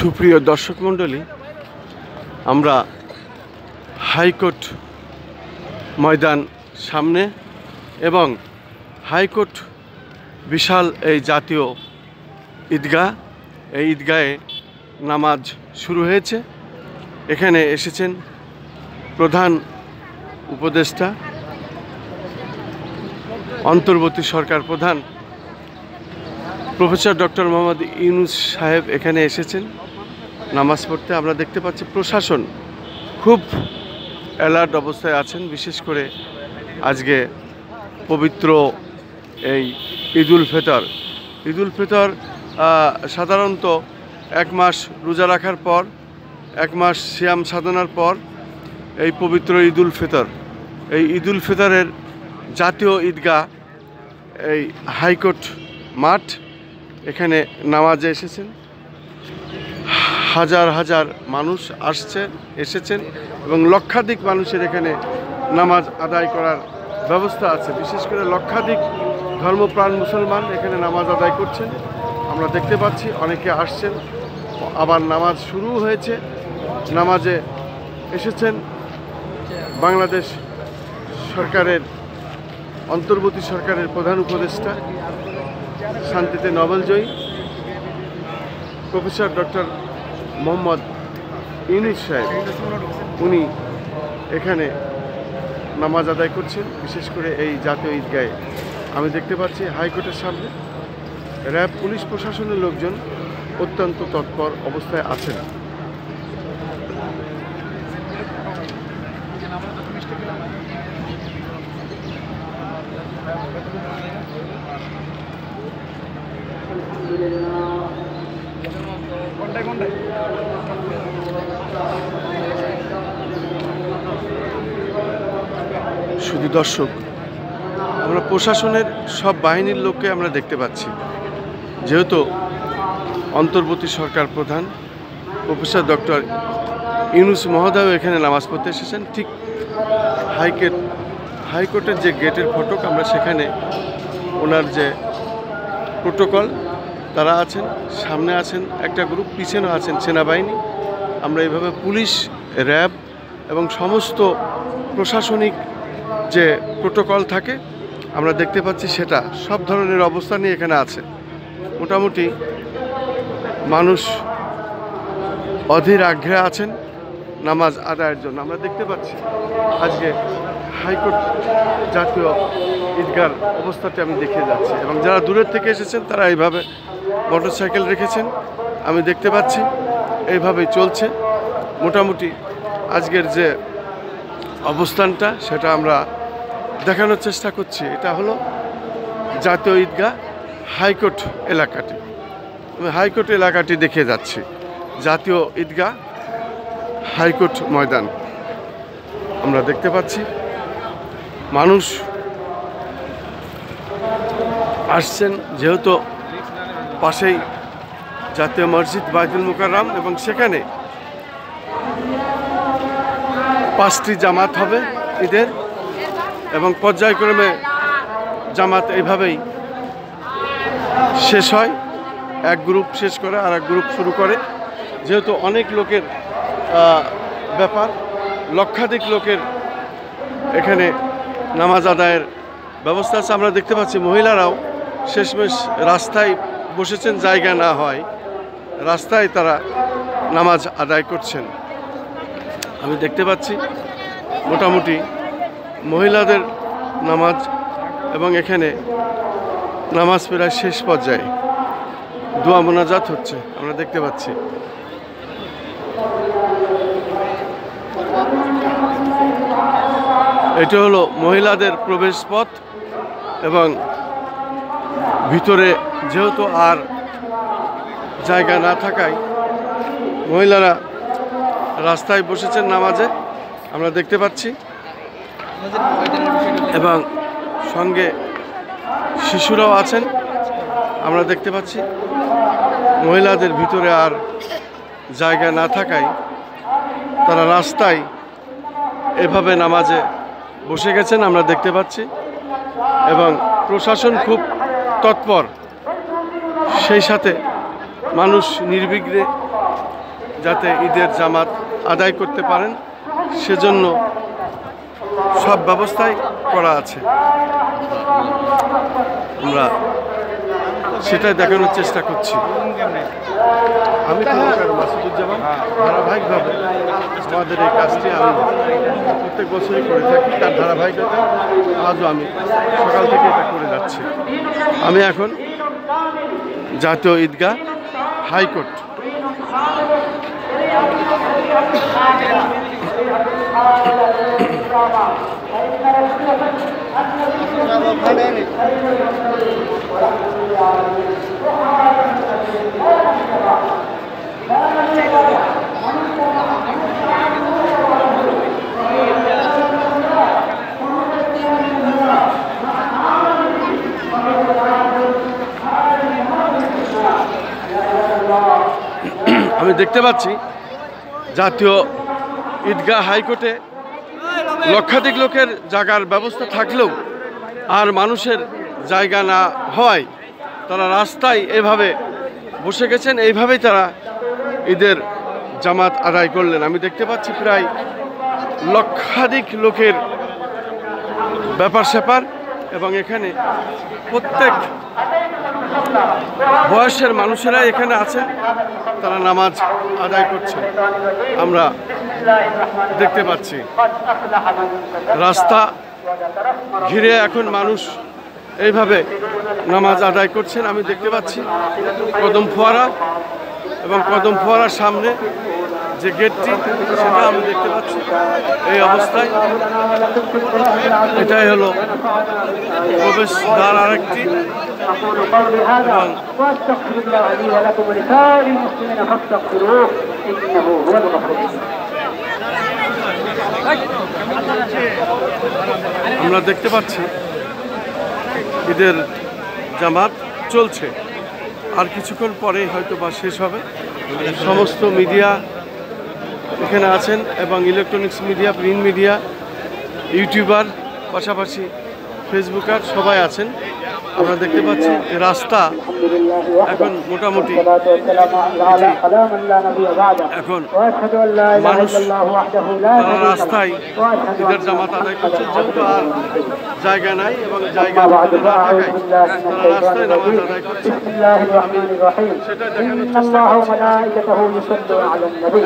সুপ্রিয় দর্শক মণ্ডলী, আমরা হাইকোর্ট ময়দান সামনে এবং হাইকোর্ট বিশাল এই জাতীয় ঈদগাহ, এই ঈদগাহে নামাজ শুরু হয়েছে। এখানে এসেছেন প্রধান উপদেষ্টা, অন্তর্বর্তী সরকার প্রধান প্রফেসর ডক্টর মোহাম্মদ ইউনূস সাহেব এখানে এসেছেন নামাজ পড়তে। আমরা দেখতে পাচ্ছি প্রশাসন খুব অ্যালার্ট অবস্থায় আছেন। বিশেষ করে আজকে পবিত্র এই ঈদুল ফিতর সাধারণত এক মাস রোজা রাখার পর, এক মাস সিয়াম সাধনার পর এই পবিত্র ঈদুল ফিতর, এই ঈদুল ফিতরের জাতীয় ঈদগাহ এই হাইকোর্ট মাঠ, এখানে নামাজে এসেছেন। হাজার হাজার মানুষ এসেছেন এবং লক্ষাধিক মানুষের এখানে নামাজ আদায় করার ব্যবস্থা আছে। বিশেষ করে লক্ষাধিক ধর্মপ্রাণ মুসলমান এখানে নামাজ আদায় করছেন। আমরা দেখতে পাচ্ছি অনেকে আসছেন, আবার নামাজ শুরু হয়েছে। নামাজে এসেছেন বাংলাদেশ সরকারের অন্তর্বর্তী সরকারের প্রধান উপদেষ্টা, শান্তিতে নোবেলজয়ী প্রফেসর ডক্টর মোহাম্মদ ইউনূস সাহেব। উনি এখানে নামাজ আদায় করছেন। বিশেষ করে এই জাতীয় ঈদগাহে আমি দেখতে পাচ্ছি হাইকোর্টের সামনে র্যাব, পুলিশ প্রশাসনের লোকজন অত্যন্ত তৎপর অবস্থায় আছেন। শুধু দর্শক, আমরা প্রশাসনের সব বাহিনীর লোককে আমরা দেখতে পাচ্ছি। যেহেতু অন্তর্বর্তী সরকার প্রধান প্রফেসর ডক্টর ইউনূস মহোদয় এখানে নামাজ পড়তে এসেছেন, ঠিক হাইকোর্টের যে গেটের ফটক, আমরা সেখানে ওনার যে প্রোটোকল তারা আছেন, সামনে আছেন একটা গ্রুপ, পিছনেও আছেন সেনাবাহিনী। আমরা এইভাবে পুলিশ, র্যাব এবং সমস্ত প্রশাসনিক যে প্রোটোকল থাকে আমরা দেখতে পাচ্ছি, সেটা সব ধরনের অবস্থা নিয়ে এখানে আছে। মোটামুটি মানুষ অধীর আগ্রহে আছেন নামাজ আদায়ের জন্য। আমরা দেখতে পাচ্ছি আজকে হাইকোর্ট জাতীয় ঈদগার অবস্থাটি আমি দেখে যাচ্ছি, এবং যারা দূরের থেকে এসেছেন তারা এইভাবে মোটরসাইকেল রেখেছেন। আমি দেখতে পাচ্ছি এইভাবেই চলছে। মোটামুটি আজকের যে অবস্থানটা সেটা আমরা দেখানোর চেষ্টা করছি। এটা হলো জাতীয় ঈদগাহ হাইকোর্ট এলাকাটি। আমি হাইকোর্ট এলাকাটি দেখে যাচ্ছি, জাতীয় ঈদগাহ হাইকোর্ট ময়দান আমরা দেখতে পাচ্ছি। মানুষ আসছেন, যেহেতু পাশেই জাতীয় মসজিদ বাইতুল মুকাররম, এবং সেখানে 5টি জামাত হবে ঈদের, এবং পর্যায়ক্রমে জামাত এইভাবেই শেষ হয়। এক গ্রুপ শেষ করে আর এক গ্রুপ শুরু করে। যেহেতু অনেক লোকের ব্যাপার, লক্ষাধিক লোকের এখানে নামাজ আদায়ের ব্যবস্থা আছে। আমরা দেখতে পাচ্ছি মহিলারাও শেষমেশ রাস্তায় বসেছেন, জায়গা না হয় রাস্তায় তারা নামাজ আদায় করছেন। আমি দেখতে পাচ্ছি মোটামুটি মহিলাদের নামাজ, এবং এখানে নামাজ প্রায় শেষ পর্যায়ে দোয়া মোনাজাত হচ্ছে আমরা দেখতে পাচ্ছি। এটা হলো মহিলাদের প্রবেশ পথ, এবং ভিতরে যেহেতু আর জায়গা না থাকায় মহিলারা রাস্তায় বসেছেন নামাজে আমরা দেখতে পাচ্ছি, এবং সঙ্গে শিশুরাও আছেন আমরা দেখতে পাচ্ছি। মহিলাদের ভিতরে আর জায়গা না থাকায় তারা রাস্তায় এভাবে নামাজে বসে গেছেন আমরা দেখতে পাচ্ছি, এবং প্রশাসন খুব তৎপর। সেই সাথে মানুষ নির্বিঘ্নে যাতে ঈদের জামাত আদায় করতে পারেন, সেজন্য সব ব্যবস্থাই করা আছে। আমরা সেটাই দেখানোর চেষ্টা করছি। আমি খন্দকার মাসুদুজ্জামান, ধারাবাহিকভাবে আমাদের এই কাজটি আমি প্রত্যেক বছরই করে থাকি, তার ধারাবাহিকতা আজও আমি সকাল থেকে এটা করে যাচ্ছি। আমি এখন জাতীয় ঈদগাহ হাইকোর্ট, আমি দেখতে পাচ্ছি জাতীয় ঈদগাহ হাইকোর্টে লক্ষাধিক লোকের জায়গার ব্যবস্থা থাকলেও আর মানুষের জায়গা না হওয়ায় তারা রাস্তায় এভাবে বসে গেছেন, এইভাবেই তারা ঈদের জামাত আদায় করলেন। আমি দেখতে পাচ্ছি প্রায় লক্ষাধিক লোকের ব্যাপার স্যাপার, এবং এখানে প্রত্যেক বয়সের মানুষেরা এখানে আছে, তারা নামাজ আদায় করছে। আমরা দেখতে পাচ্ছি রাস্তা ঘিরে এখন মানুষ এইভাবে নামাজ আদায় করছেন। আমি দেখতে পাচ্ছি কদম ফোয়ারা, এবং কদম ফোয়ারার সামনে যে গেটটি সেটা আমি দেখতে পাচ্ছি এই অবস্থায়। এটাই হলো প্রবেশদ্বার আরেকটি, এবং আমরা দেখতে পাচ্ছি ঈদের জামাত চলছে, আর কিছুক্ষণ পরে হয়তো বা শেষ হবে। সমস্ত মিডিয়া এখানে আছেন, এবং electronics media, print media, YouTuber, পাশাপাশি ফেসবুকার সবাই আছেন। আমরা দেখতে পাচ্ছি রাস্তা এখন মোটামুটি এখন মানুষ রাস্তায় ঈদের জামাত আদায় করছে, যেহেতু আর জায়গা নাই এবং জায়গা না থাকায় তারা রাস্তায় নামাজ আদায় করছে। সেটা দেখানোর চেষ্টা করছি।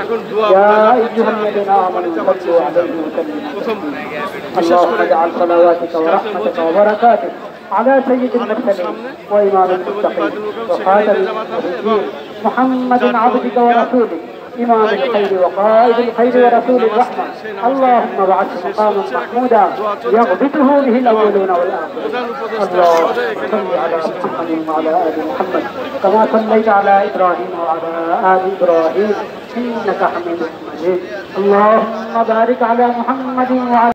এখন দোয়া প্রথম বিশেষ করে على سيد المرسلين وإمام المتقين وخاتم النبيين محمد عبدك ورسولك إمام الخير وقائد الخير ورسول الرحمة. اللهم ابعثه مقاما محمودا يغبطه به الأولون والآخرون. اللهم صل على محمد وعلى آل محمد كما صليت على إبراهيم وعلى آل إبراهيم إنك حميد مجيد. اللهم بارك على محمد وعلى